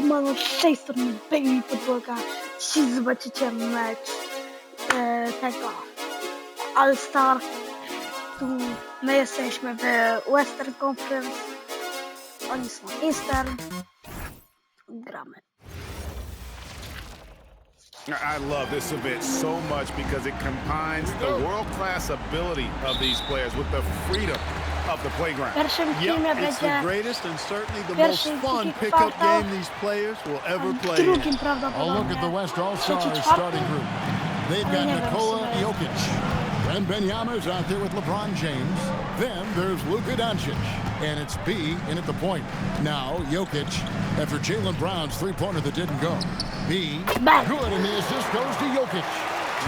Siemano, z tej strony Baby Podłoga. Dziś zobaczycie mecz tego All-Star. Tu my jesteśmy w Western Conference, oni są Eastern. Gramy. I love this event so much because it combines the world-class ability of these players with the freedom of the playground. Pierwszym teamie It's the będzie greatest and certainly the most pierwszy fun kick pickup kwartał, game these players will ever a play in. drugim Oh, look at the prawdopodobnie West All-Stars trzeci, starting czwarty. group. They've Ale got nie wiem, Nikola sobie. Jokic. Wembanyama's out there with LeBron James. Then there's Luka Doncic. And it's B in at the point. Now Jokic, after Jaylen Brown's three-pointer that didn't go. B, Bang. good, and the assist goes to Jokic.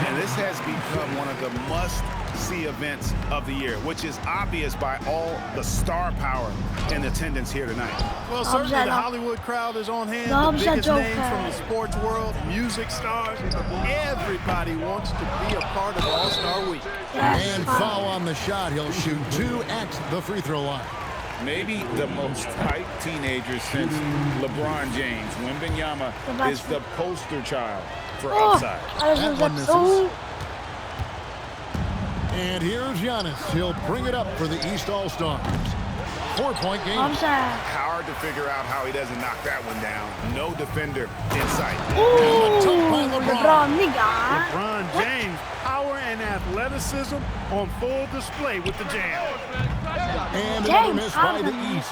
And this has become one of the must-see events of the year, which is obvious by all the star power in attendance here tonight. Well, certainly the Dobrze, no. Hollywood crowd is on hand. Dobrze, The biggest names Joker. from the sports world, music stars. Everybody wants to be a part of All-Star Week. Yes, And fine. foul on the shot. He'll shoot 2 at the free throw line. Maybe the most hyped teenager since LeBron James. Wembanyama is the poster child for O, upside. ale That że one zepsuł. misses. And here's Giannis. He'll bring it up for the East All-Stars. 4-point game. Dobrze. Hard to figure out how he doesn't knock that one down. No defender in sight. LeBron Liga. LeBron James, power and athleticism on full display with the jam. And another James miss by the Harden. East.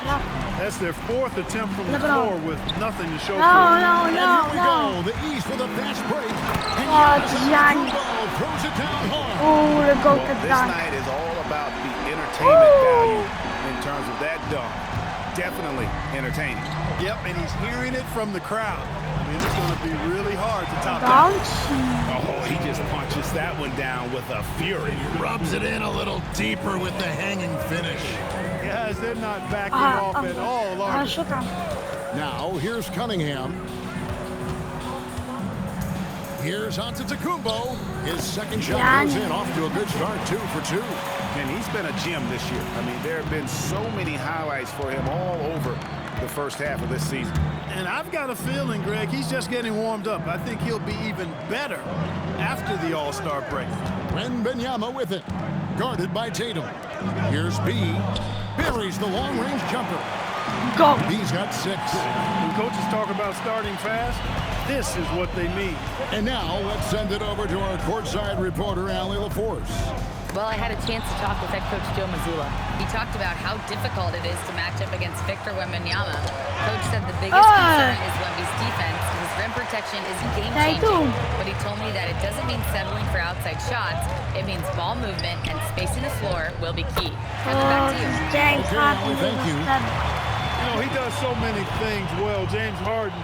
That's their fourth attempt from the LeBron. floor with nothing to show No, for it. no, And no, here we no. go. The East with a fast break. And Oh, Giannis Giannis. throws it down hard. Uuu, go Well, to this dunk. night is all about the entertainment value in terms of that dunk. Definitely entertaining. Yep, and he's hearing it from the crowd. I mean, it's going to be really hard to top that. Dunk. Oh, he just punches that one down with a fury. Rubs it in a little deeper with the hanging finish. Guys, they're not backing Aha, off at all, are ale they? szukam. Now, here's Cunningham. Here's Antetokounmpo. His second shot goes in, off to a good start, 2 for 2. And he's been a gem this year. I mean, there have been so many highlights for him all over the first half of this season. And I've got a feeling, Greg, he's just getting warmed up. I think he'll be even better after the All-Star break. Wembanyama with it. Guarded by Tatum. Here's B. Buries the long-range jumper. Go. B's got 6. When coaches talk about starting fast, this is what they mean. And now, let's send it over to our courtside reporter, Allie LaForce. Well, I had a chance to talk with head coach Joe Mazzulla. He talked about how difficult it is to match up against Victor Wembanyama. Coach said the biggest concern is Wemby's defense. His rim protection is game-changing. But he told me that it doesn't mean settling for outside shots. It means ball movement and spacing the floor will be key. Kevin, back to you. James Okay, Harden. thank you. You know, he does so many things well, James Harden.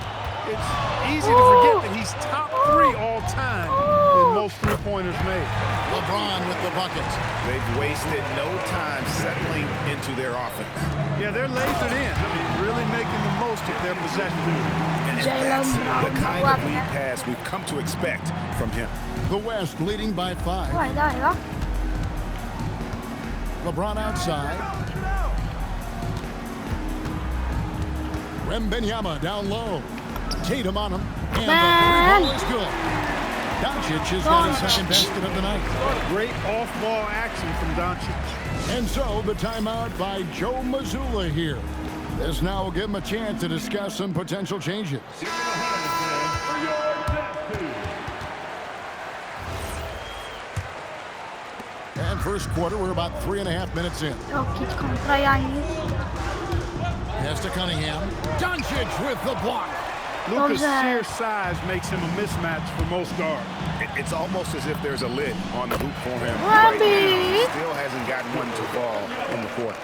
It's easy to forget that he's top 3 all time in most three-pointers made. LeBron with the bucket. They've wasted no time settling into their offense. Yeah, they're lasered in. I mean, really making the most of their possession. And that's the kind of lead pass we've come to expect from him. The West leading by 5. Dawaj, dawaj, no. LeBron outside. Wembanyama down low. Tatum on him. And the three-ball is good. Doncic has got his second basket of the night. Great off-ball action from Doncic. And so the timeout by Joe Mazzulla here. This now will give him a chance to discuss some potential changes. And first quarter, we're about 3.5 minutes in. Jokic kontra Giannis. Pass to Cunningham. Doncic with the block. Luka's Dobrze. sheer size makes him a mismatch for most guards. It's almost as if there's a lid on the hoop for him. Wemby. He still hasn't gotten one to fall in the court.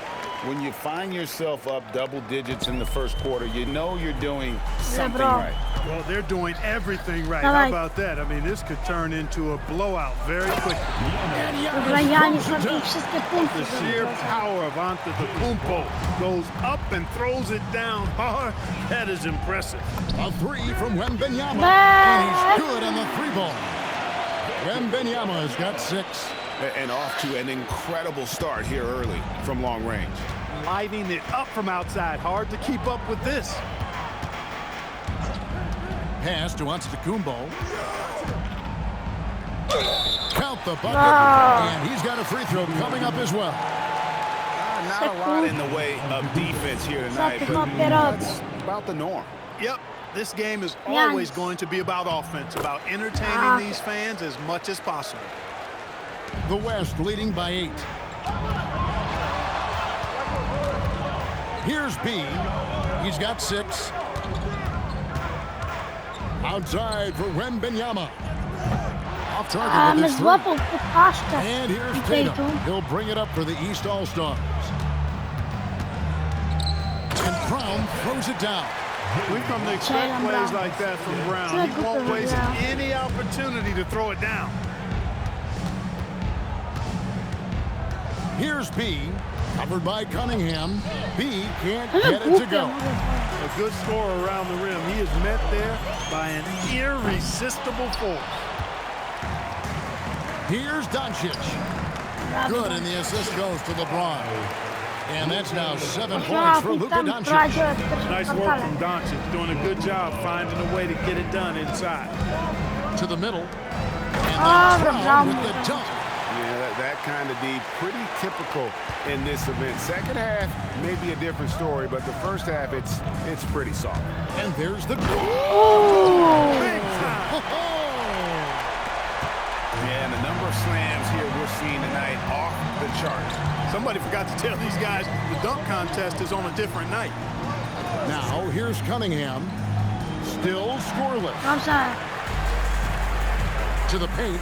When you find yourself up double digits in the first quarter, you know you're doing something LeBron. right. Well, they're doing everything right. Dawaj. How about that? I mean, this could turn into a blowout very quickly. And Dobra, Giannis Giannis throws ma it tu down. wszystkie punkty. The sheer power of Antetokounmpo goes up and throws it down hard. That is impressive. A 3 from Wembanyama. Back. And he's good on the 3-ball. Wembanyama has got 6. And off to an incredible start here early from long range. Lighting it up from outside. Hard to keep up with this. Pass to Antetokounmpo. Count the bucket. Ah. And he's got a free throw coming up as well. Not a lot in the way of defense here tonight, but Knock it up. that's about the norm. Yep, this game is Yeah. always going to be about offense, about entertaining these fans as much as possible. The West leading by 8. Here's B. He's got 6. Outside for Wembanyama. Off target with his 3. Złapał po paszczę. And here's I Tatum. Tatum. He'll bring it up for the East All-Stars. And Brown throws it down. We've come to expect Jaylen plays Brown. like that from Brown. Good He won't for waste Brown. any opportunity to throw it down. Here's B. Covered by Cunningham. B can't get it to go. A good scorer around the rim. He is met there by an irresistible force. Here's Doncic. Good, and the assist goes to LeBron. And that's now 7 points for Luka Doncic. Nice work from Doncic, doing a good job finding a way to get it done inside. To the middle. And Ah, then Brown Brown. with the dunk. Yeah, that kind of D, pretty typical in this event. Second half, maybe a different story, but the first half, it's pretty soft. And there's the Big time. Yeah, and the number of slams here we're seeing tonight off the charts. Somebody forgot to tell these guys the dunk contest is on a different night. Now here's Cunningham. Still scoreless. Dobrze. To the paint.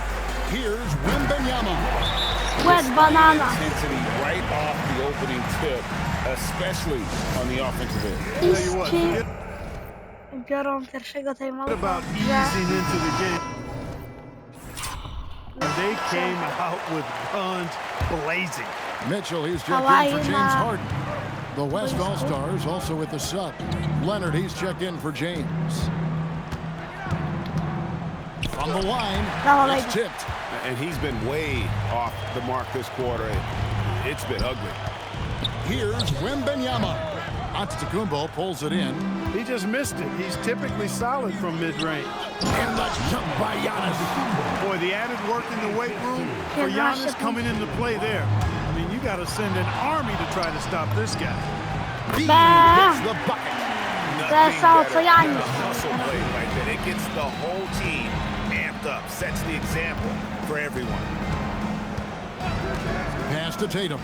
Here's Wembanyama. Wet banana. Intensity right off the opening tip, especially on the offensive end. Tell you what, Iści forget biorą pierwszego timeouta. about easing into the game. They came out with guns blazing. Mitchell, he's checked in Hawaii for James na- Harden. The West All-Stars also with the sub. Leonard, he's checked in for James. From the line, Bravo, it's ladies. tipped. And he's been way off the mark this quarter. It's been ugly. Here's Wembanyama. Antetokounmpo pulls it in. He just missed it. He's typically solid from mid-range. And the jump by Giannis. Boy, the added work in the weight room for Giannis coming into play there. I mean, you got to send an army to try to stop this guy. B Bam. hits the bucket. Nothing all better for Giannis. than a hustle play like that. It gets the whole team amped up, sets the example for everyone. Pass to Tatum.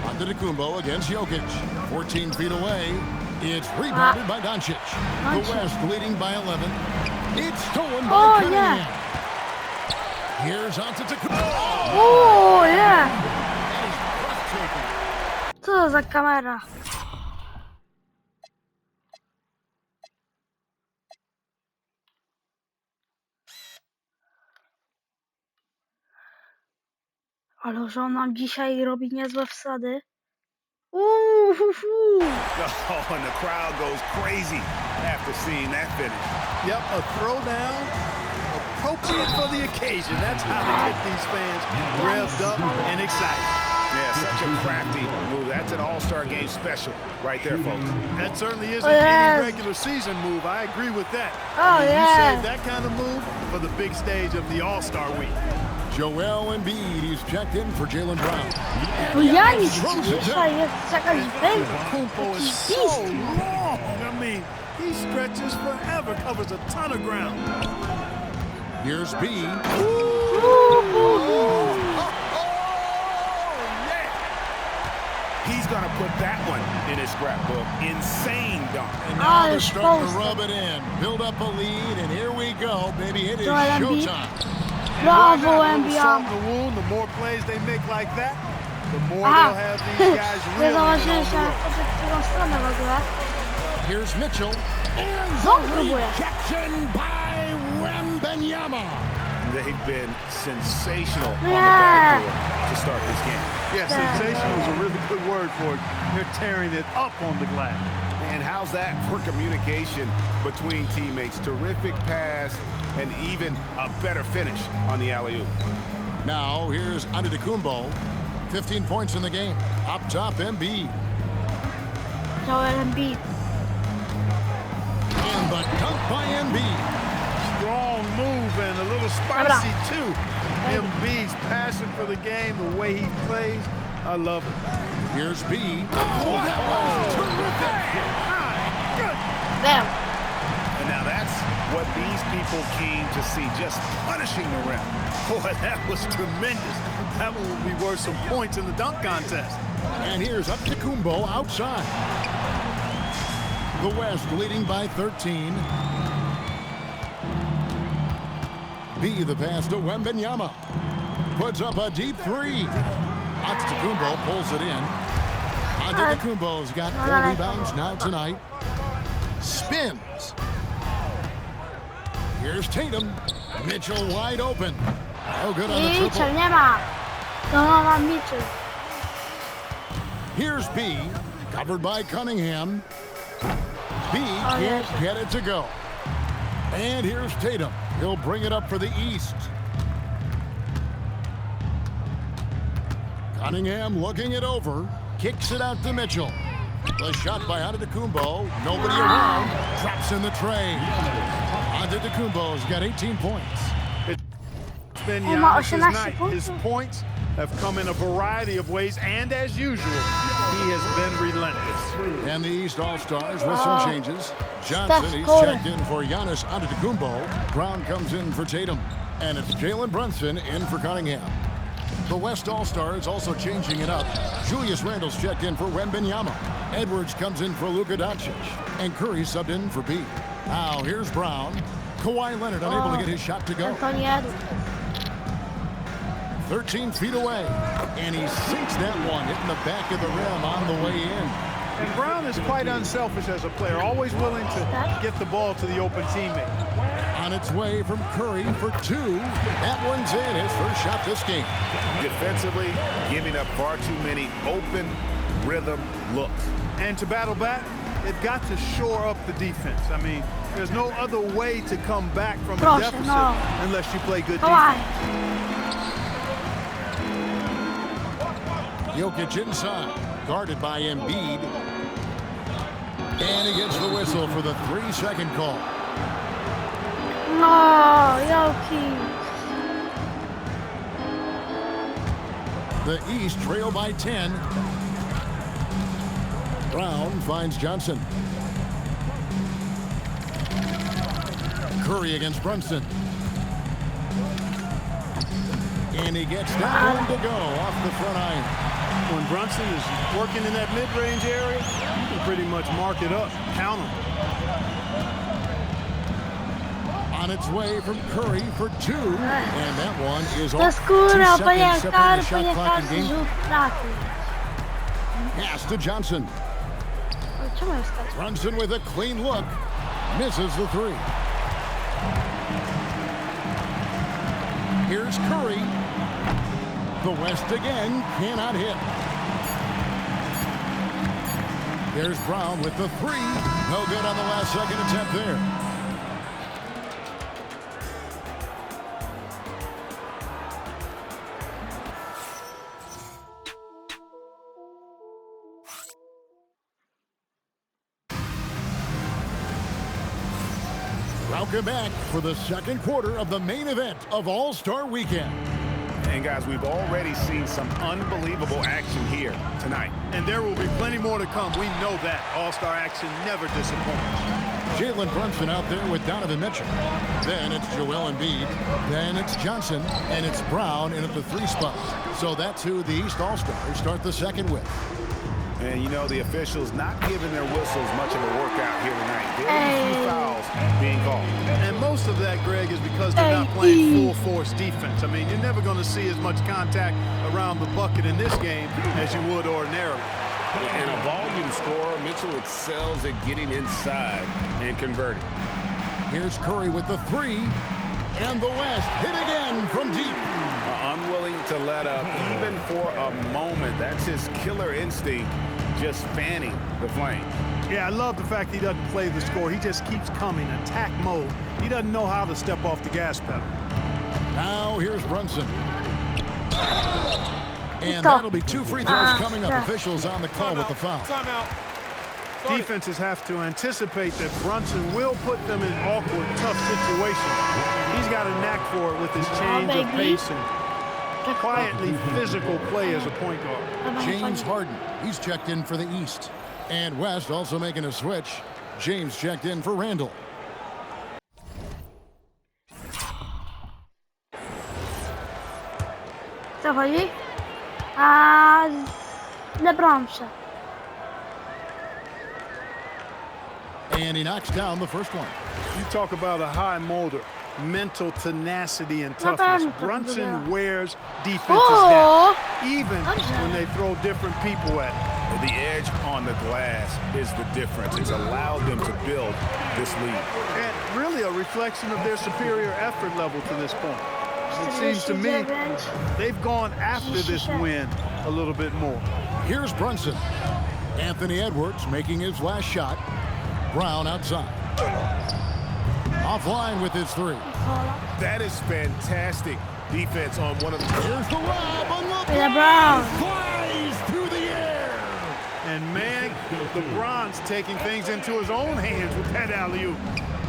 Antetokounmpo against Jokic. 14 feet away. It's rebounded by Doncic. The Doncic. West leading by 11. It's stolen by Oh, Cunningham. yeah. Here's Antetokounmpo. Uuu, nie. That is breathtaking. Co to za kamera? Ale że on nam dzisiaj robi niezłe wsady. Oh, and the crowd goes crazy after seeing that finish. Yep, a throwdown appropriate for the occasion. That's how to get these fans revved up and excited. Yeah, such a crafty move. That's an all-star game special right there, folks. That certainly isn't Yes. any regular season move. I agree with that. Oh, You yeah. save that kind of move for the big stage of the All-Star Week. Joel Embiid, he's checked in for Jaylen Brown. No Janis dzisiaj jest jakaś wędka, Kumpo jakiś is so beast. long. I mean, he stretches forever, covers a ton of ground. Here's B. He's going to put that one in his scrapbook. Insane dunk. And now they're Ale starting to szposta. rub it in. Build up a lead, and here we go, baby. It is Joel Embiid. showtime. And Brawo, why not? A little salt in Embiid. the wound, the more plays they make like that, the more Aha. they'll have these guys Nie reeling zauważyłem, on the że road. to w drugą stronę w ogóle. Here's Mitchell. And Znowu the próbuje. rejection by Wembanyama. They've been sensational on the Yeah. backboard to start this game. Yeah, sensational is a really good word for it. They're tearing it up on the glass. And how's that for communication between teammates? Terrific pass and even a better finish on the alley-oop. Now here's Antetokounmpo. 15 points in the game. Up top, Embiid. Joel Embiid. The dunk by Embiid. Strong move and a little spicy too. Embiid's passion for the game, the way he plays, I love it. Here's B. Oh, that was terrific. Damn. And now that's what these people came to see, just punishing the rim. Boy, that was tremendous. That one will be worth some points in the dunk contest. And here's Antetokounmpo outside. The West leading by 13. B the pass to Wembanyama. Puts up a deep three. Antetokounmpo pulls it in. Antetokounmpo's got 4 rebounds now tonight. Spins. Here's Tatum. Mitchell wide open. Oh, good on the Mitchell, triple. nie ma. No, Mitchell. Here's B. Covered by Cunningham. B can't get it to go. And here's Tatum. He'll bring it up for the East. Cunningham looking it over. Kicks it out to Mitchell. The shot by Antetokounmpo. Nobody around. Drops in the tray. Antetokounmpo's got 18 points. It's been ma Giannis's 18 night. punktów. His points have come in a variety of ways, and as usual, he has been relentless. And the East All-Stars with some changes. Johnson, he's Curry. checked in for Giannis Antetokounmpo. Brown comes in for Tatum. And it's Jalen Brunson in for Cunningham. The West All-Stars also changing it up. Julius Randle's checked in for Wembanyama. Edwards comes in for Luka Doncic. And Curry subbed in for B. Now here's Brown. Kawhi Leonard unable to get his shot to go. Anthony Edwards. 13 feet away. And he sinks that one, hitting the back of the rim on the way in. And Brown is quite unselfish as a player, always willing to get the ball to the open teammate. On its way from Curry for 2. That one's in, his first shot this game. Defensively, giving up far too many open rhythm looks. And to battle back, they've got to shore up the defense. I mean, there's no other way to come back from a Proszę, deficit no. unless you play good Kawhi. defense. Jokic inside, guarded by Embiid. And he gets the whistle for the 3-second call. No, Jokic. The East trail by 10. Brown finds Johnson. Curry against Brunson. And he gets that one to go off the front iron. When Brunson is working in that mid-range area, you can pretty much mark it up, count him. On its way from Curry for 2. And that one is To off. 2 skóra, seconds separating the shot panie clock każdy in game. rzut trafił. Pass to Johnson. Ale czemu jest tak? Brunson with a clean look. Misses the 3. Here's Curry. The West again cannot hit. Here's Brown with the 3. No good on the last second attempt there. Welcome back for the second quarter of the main event of All-Star Weekend. And guys, we've already seen some unbelievable action here tonight. And there will be plenty more to come. We know that. All-star action never disappoints. Jalen Brunson out there with Donovan Mitchell. Then it's Joel Embiid. Then it's Johnson. And it's Brown in at the 3 spot. So that's who the East All-Stars start the second with. And you know, the officials not giving their whistles much of a workout here tonight. There are a few fouls being called. And most of that, Greg, is because they're not playing full-force defense. I mean, you're never going to see as much contact around the bucket in this game as you would ordinarily. And a volume scorer, Mitchell excels at getting inside and converting. Here's Curry with the 3. And the West hit again from deep. Unwilling to let up even for a moment. That's his killer instinct, just fanning the flame. Yeah, I love the fact he doesn't play the score. He just keeps coming, attack mode. He doesn't know how to step off the gas pedal. Now here's Brunson. And that'll be 2 free throws coming up. Officials on the call with the foul. Defenses have to anticipate that Brunson will put them in awkward, tough situations. He's got a knack for it with his change of pace and quietly physical play as a point guard. James Harden, he's checked in for the East. And West also making a switch. James checked in for Randall. Co chodzi? A LeBron wszedł. And he knocks down the first one. You talk about a high motor, mental tenacity and toughness. Brunson wears defenses down, even when they throw different people at him. The edge on the glass is the difference. It's allowed them to build this lead. And really a reflection of their superior effort level to this point. It seems to me they've gone after this win a little bit more. Here's Brunson. Anthony Edwards making his last shot. Brown outside. Offline with his three. That is fantastic defense on one of the... Here's the lob on LeBron. Flies through the air. And man, LeBron's taking things into his own hands with that alley-oop.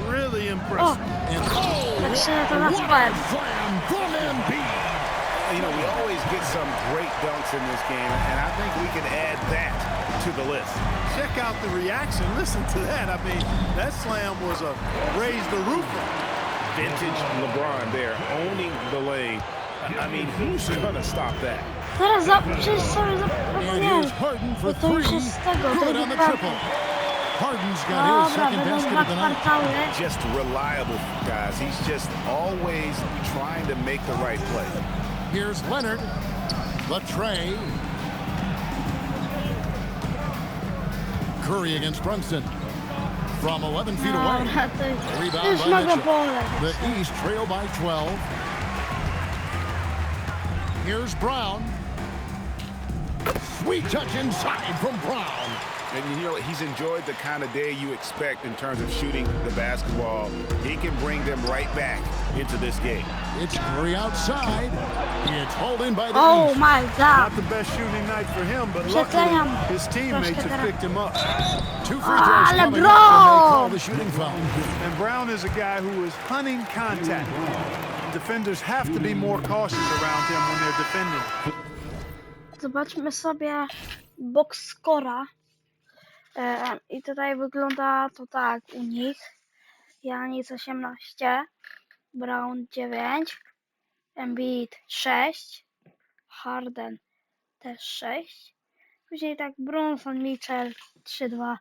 Really impressive. And Tak się to na slam from Embiid. You know, we always get some great dunks in this game, and I think we can add that to the list. Check out the reaction. Listen to that. I mean, that slam was a raise the roof. Vintage LeBron there, owning the lane. I mean, who's going to stop that? Teraz przecież sobie And zapomniałem. here's Harden for To już three. jest z tego. Good on the triple. Harden's got his Dobra, second będą basket dwa of the night. kwartały. Just reliable, guys. He's just always trying to make the right play. Here's Leonard. Latrey. Curry against Brunson. From 11 feet away. Dobra, to Rebound już by mogę Mitchell. poleć. The East trail by 12. Here's Brown. Sweet touch inside from Brown. And you know, he's enjoyed the kind of day you expect in terms of shooting the basketball. He can bring them right back into this game. It's Curry outside. It's hauled in by the Oh East. my god. Not the best shooting night for him, but Przeceniam luckily his teammates troszkę have teraz. picked him up. 2 free throws Ale coming up, and they call Brown! the shooting foul. And Brown is a guy who is hunting contact. Defenders have to be more cautious around him when they're defending. Zobaczmy sobie box scora. I tutaj wygląda to tak u nich. Janis 18, Brown 9, Embiid 6, Harden też 6. Później tak Brunson, Mitchell 3-2.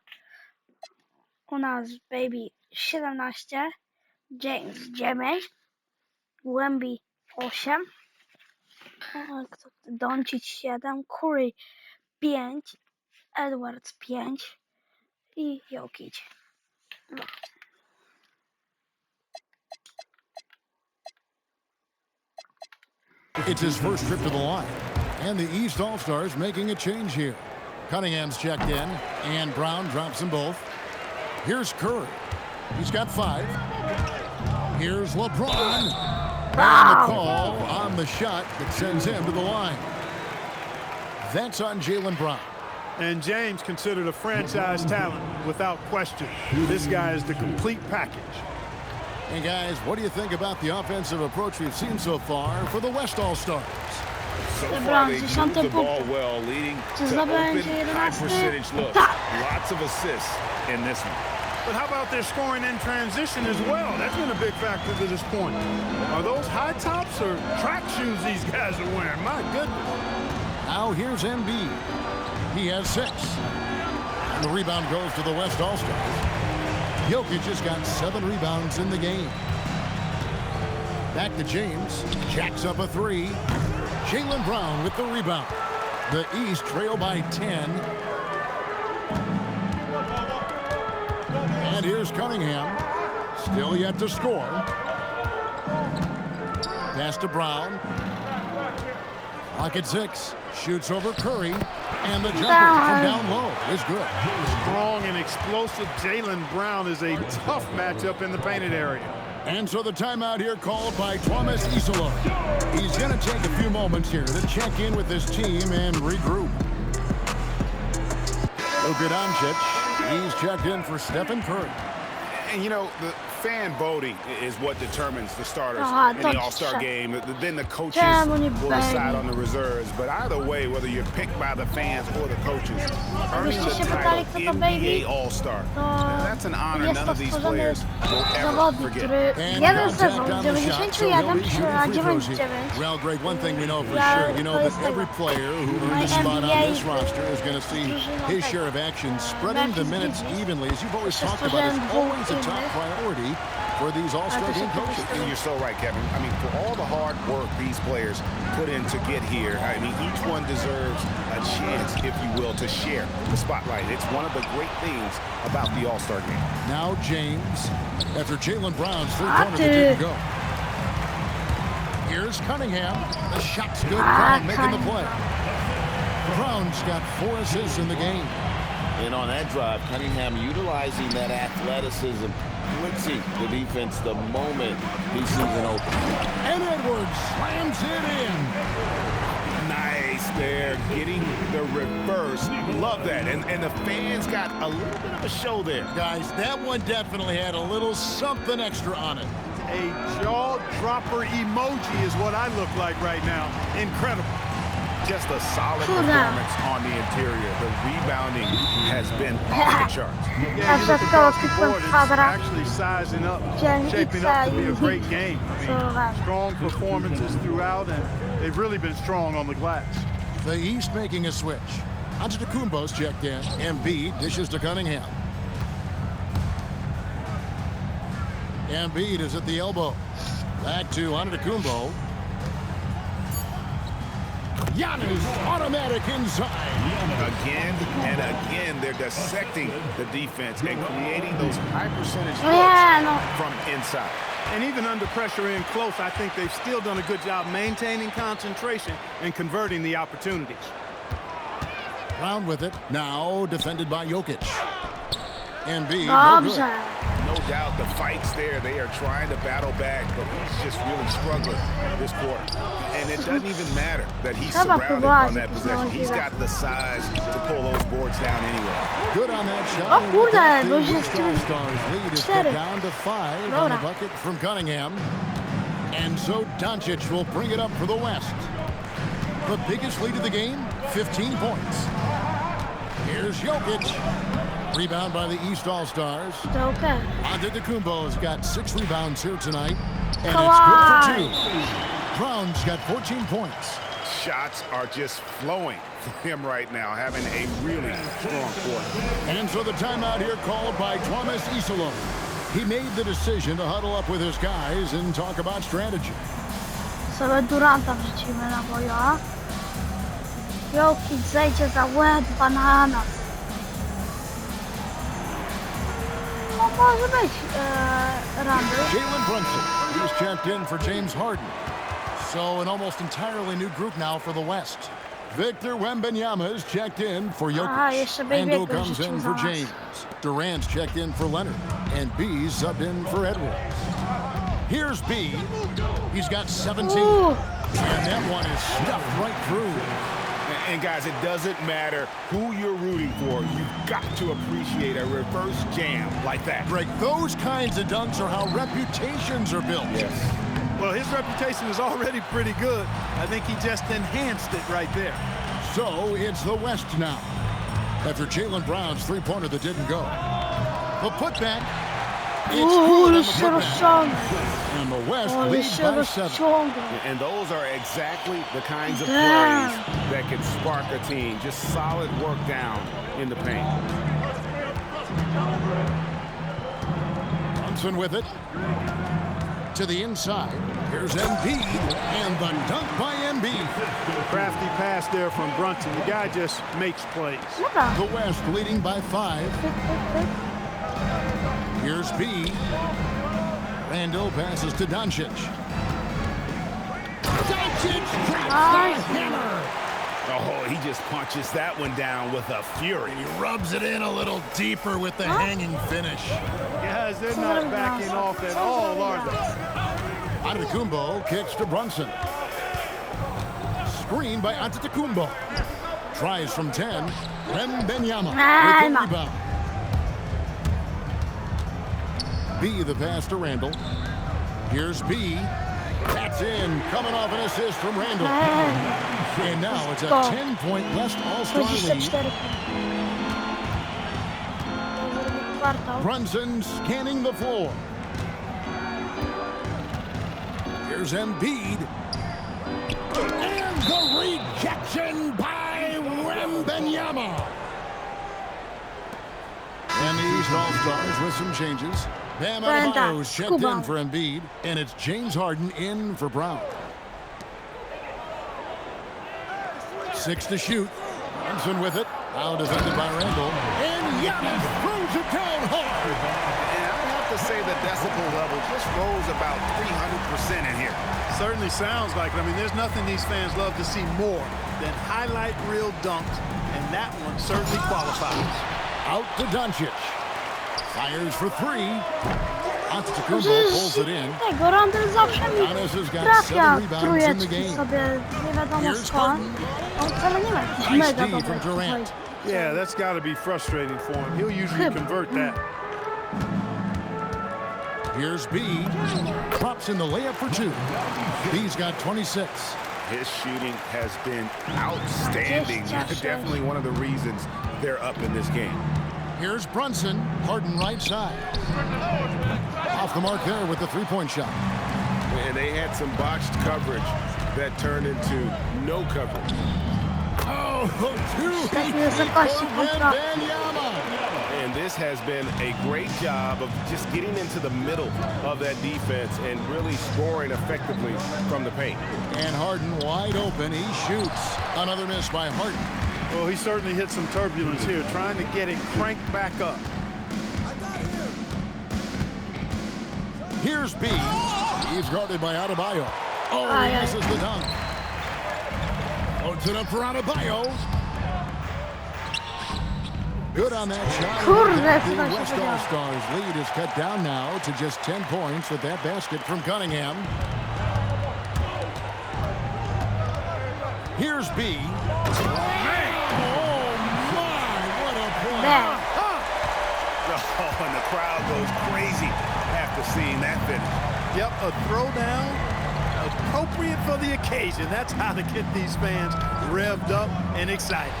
U nas Baby 17, James 9, Wemby 8, Doncic 7, Curry 5, Edwards 5 i Jokic 2. It's his first trip to the line. And the East All-Stars making a change here. Cunningham's checked in, and Brown drops them both. Here's Curry. He's got 5. Here's LeBron. And the call on the shot that sends him to the line. That's on Jaylen Brown. And James considered a franchise talent without question. This guy is the complete package. And guys, what do you think about the offensive approach we've seen so far for the West All-Stars? So LeBron, far, they 10 moved the ball punktów. well, leading Czy to zdobędzie open, 11? high-percentage looks. Tak. Lots of assists in this one. But how about their scoring in transition as well? That's been a big factor to this point. Are those high tops or track shoes these guys are wearing? My goodness. Now here's Embiid. He has 6. And the rebound goes to the West All-Stars. Jokic has got 7 rebounds in the game. Back to James. Jacks up a 3. Jaylen Brown with the rebound. The East trail by 10. And here's Cunningham. Still yet to score. Pass to Brown. Clock at 6. Shoots over Curry. And the jumper from down low is good. Strong and explosive Jaylen Brown is a tough matchup in the painted area. And so the timeout here called by Thomas Isola. He's going to take a few moments here to check in with his team and regroup. Luka Doncic He's checked in for Stephen Curry. And, you know, the fan voting is what determines the starters Aha, in the dobrze. All-Star game. Then the coaches Czemu nie will decide byli? on the reserves. But either way, whether you're picked by the fans or the coaches, earning the się title pytali, kto to NBA baby, All-Star, to that's an honor jest none to of these stworzony players will ever zawodnik, forget. który And jeden contact sezon on z the shot, so he'll 91 be shooting na free throws 99. here. Well, Greg, one thing we know for Yeah, sure, you know to that jest every tego. player who My earns a spot on NBA this roster is going to see his share of action, spreading the minutes evenly. As you've always talked about, it's always a top priority for these All-Star game coaches. And you're so right, Kevin. I mean, for all the hard work these players put in to get here, I mean, each one deserves a chance, if you will, to share the spotlight. It's one of the great things about the All-Star game. Now James, after Jaylen Brown's three-pointer that didn't go. Here's Cunningham. The shot's good. Brown making the play. Brown's got 4 assists in the game. And on that drive, Cunningham utilizing that athleticism, blitzing the defense the moment he sees an open. And Edwards slams it in. Nice there, getting the reverse. Love that. And the fans got a little bit of a show there. Guys, that one definitely had a little something extra on it. A jaw-dropper emoji is what I look like right now. Incredible. Just a solid Cool performance on the interior. The rebounding has been off the charts. Yeah, you look Wszystko across the tylko board, it's kwadrat. actually sizing up, Dzień shaping up to be a X great game. I So mean, ważne. strong performances throughout, and they've really been strong on the glass. The East making a switch. Antetokounmpo's checked in. Embiid dishes to Cunningham. Embiid is at the elbow. Back to Antetokounmpo. Giannis automatic inside. Again and again, they're dissecting the defense and creating those high percentage Nie, no. looks from inside. And even under pressure in close, I think they've still done a good job maintaining concentration and converting the opportunities. Brown with it. Now defended by Jokic. Embiid, no good. Dobrze. No doubt the fight's there. They are trying to battle back, but he's just really struggling this quarter. And it doesn't even matter that he's Trzeba surrounded próbować on that jakieś possession. He's możliwe. got the size to pull those boards down anyway. Good on that shot. O And kurde, with that, bo już the jest All-Stars lead is cut 4. down to 5 on the Dobra. bucket from Cunningham. And so Doncic will bring it up for the West. The biggest lead of the game, 15 points. Here's Jokic. Rebound by the East All-Stars. To okej. Antetokounmpo's got 6 rebounds here tonight. And Come it's good on. for 2. Brown's got 14 points. Shots are just flowing for him right now, having a really strong quarter. And so the timeout here called by Thomas Isolde. He made the decision to huddle up with his guys and talk about strategy. Sobie Duranta wrzucimy na boja. Jokic zejdzie za łeb banana. No może być Randy. Jalen Brunson, he's checked in for James Harden. So an almost entirely new group now for the West. Victor Wembanyama is checked in for Aha, Jokic. jeszcze Randle Baby'ego comes rzucił in za for nas. James. Durant's checked in for Leonard. And B's subbed in for Edwards. Here's B. He's got 17. Uuu, And that one is stuffed right through. And guys, it doesn't matter who you're rooting for. You've got to appreciate a reverse jam like that. Greg, those kinds of dunks are how reputations are built. Yes. Well, his reputation is already pretty good. I think he just enhanced it right there. So it's the West now. After Jaylen Brown's three-pointer that didn't go. The putback. It's good on the jeszcze putback. rozciągnął. And the West O, leads jeszcze by 7. rozciągnął. And those are exactly the kinds of Damn. plays that can spark a team. Just solid work down in the paint. Brunson with it. To the inside. Here's Embiid. And the dunk by Embiid. Crafty pass there from Brunson. The guy just makes plays. Dobra. The West leading by 5. Pyk, pyk, pyk. Here's B. Randle passes to Doncic. Doncic drops Nice. the hammer. Oh, he just punches that one down with a fury. He rubs it in a little deeper with the hanging finish. Guys, they're not backing off at all, are they? Antetokounmpo kicks to Brunson. Screen by Antetokounmpo. Tries from 10. Wembanyama with the Nah. rebound. B the pass to Randall. Here's B. That's in. Coming off an assist from Randall. And now it's a 10-point West All-Star lead. 24 kwartał. Brunson scanning the floor. Here's Embiid. And the rejection by Wembanyama. And these All-Stars with some changes. Bam Adebayo's checked in for Embiid, and it's James Harden in for Brown. 6 to shoot. Brunson with it. Now defended by Randall. And Giannis throws it down hard. And I have to say the decibel level just rose about 300% in here. Certainly sounds like it. I mean, there's nothing these fans love to see more than highlight reel dunks, and that one certainly qualifies. Out to Doncic. Fires for 3. Antetokounmpo pulls it in. Tego Randall zawsze mi Giannis has got trafia 7 rebounds in the trójeczki game. sobie, nie wiadomo Here's skąd. Harden. On wcale nie ma jakichś Nice mega D from dobrych Durant. tutaj. Yeah, that's got to be frustrating for him. He'll usually convert that. Here's B. Drops in the layup for 2. B's got 26. His shooting has been outstanding. Definitely one of the reasons they're up in this game. Here's Brunson. Harden right side. Off the mark there with the three-point shot. And they had some botched coverage that turned into no coverage. Oh, Świetnie zakości kontra. And this has been a great job of just getting into the middle of that defense and really scoring effectively from the paint. And Harden wide open. He shoots. Another miss by Harden. Well, he certainly hit some turbulence here, trying to get it cranked back up. Here's B. He's guarded by Adebayo. Oh, he misses the dunk. Puts it up for Adebayo. Good on that shot. The West All-Stars lead is cut down now to just 10 points with that basket from Cunningham. Here's B. Oh, my, what a play. Oh, and the crowd goes crazy after seeing that finish. Yep, a throwdown appropriate for the occasion. That's how to get these fans revved up and excited.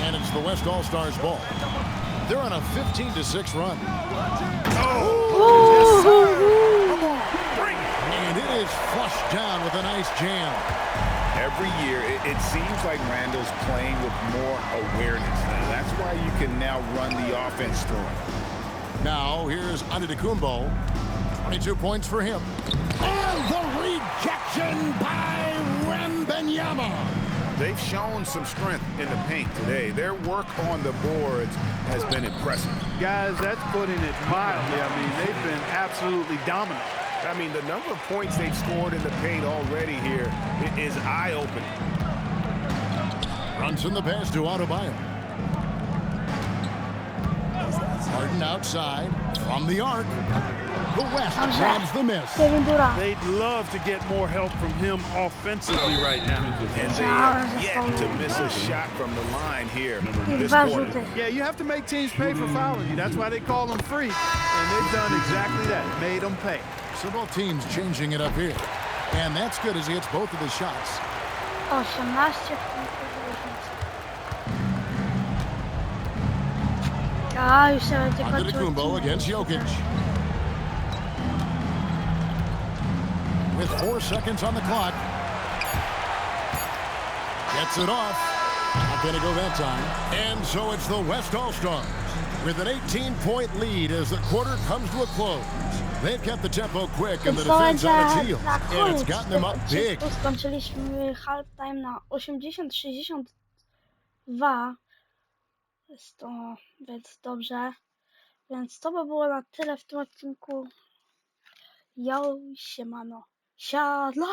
And it's the West All-Stars ball. They're on a 15-6 run. And it is flushed down with a nice jam. Every year, it seems like Randall's playing with more awareness. And that's why you can now run the offense through him. Now, here's Antetokounmpo. 22 points for him. And the rejection by Wembanyama. They've shown some strength in the paint today. Their work on the boards has been impressive. Guys, that's putting it mildly. I mean, they've been absolutely dominant. I mean, the number of points they've scored in the paint already here is eye-opening. Brunson the pass to Adebayo. Harden outside from the arc. The West grabs the miss. Kevin Durant. They'd love to get more help from him offensively right now. And they have yet to miss a shot from the line here this quarter. Yeah, you have to make teams pay for fouling you. That's why they call them free. And they've done exactly that, made them pay. So both teams changing it up here. And that's good as he hits both of the shots. 18 A, już się będzie kończył Antetokounmpo odcinek. against Jokic. With 4 seconds on the clock. Gets it off. Not going to go that time. And so it's the West All-Stars with an 18-point lead as the quarter comes to a close. They've kept the tempo quick and the defense on its heels. And it's gotten them up big. Skończyliśmy halftime na 80-62. Jest to, więc dobrze. Więc to by było na tyle w tym odcinku. Yo, siemano. Siadla!